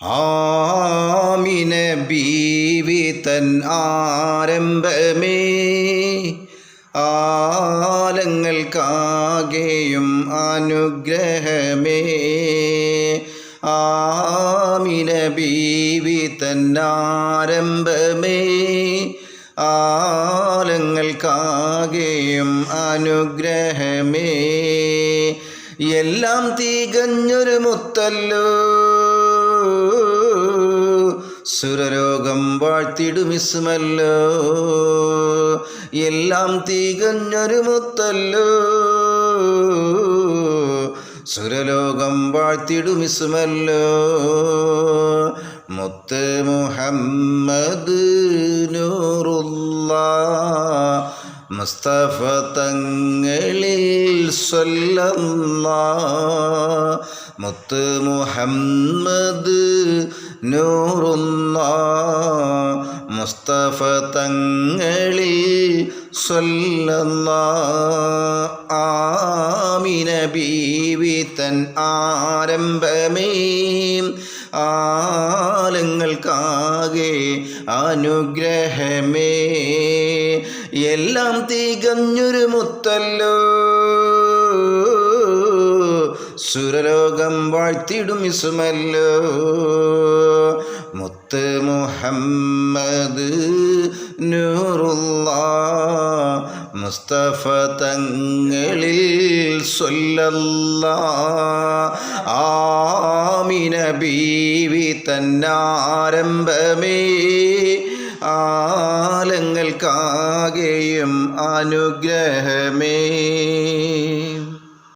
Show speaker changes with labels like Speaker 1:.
Speaker 1: ആമിന ബീവി തൻ ആരംഭമേ ആലങ്ങൾക്കാകെയും അനുഗ്രഹമേ. ആമിന ബീവി തൻ ആരംഭമേ ആലങ്ങൾക്കാകെയും അനുഗ്രഹമേ. എല്ലാം തികഞ്ഞൊരു മുത്തല്ലോ, സുരരോഗം വാഴ്ത്തിടുമിസ്മല്ലോ. എല്ലാം തികഞ്ഞൊരു മുത്തല്ലോ, സുരലോകം വാഴ്ത്തിടുമിസ്മല്ലോ. മുത്ത് മുഹമ്മദ് നൂറുല്ലാഹ് മുസ്തഫ തങ്ങളിൽ സ്വല്ലല്ലാഹ്. മുത്ത് മുഹമ്മദ് നൂറുല്ലാഹ് മുസ്തഫ തങ്ങളിൽ സ്വല്ലല്ലാഹ്. ആമിന ബീവി തൻ ആരംഭമേ ആലങ്ങൾക്കാകെ അനുഗ്രഹമേ. എല്ലാം തികഞ്ഞൊരു മുത്തല്ലോ, സുരലോകം വാഴ്ത്തിടും ഇസ്മല്ലോ. മുത്ത് മുഹമ്മദ് നൂറുല്ലാഹ് മുസ്തഫ തങ്ങളിൽ സ്വല്ലല്ലാഹ്. ആമിന ബീവി തന്നാരംഭമേ ആലങ്ങൾക്കാകെയും അനുഗ്രഹമേ.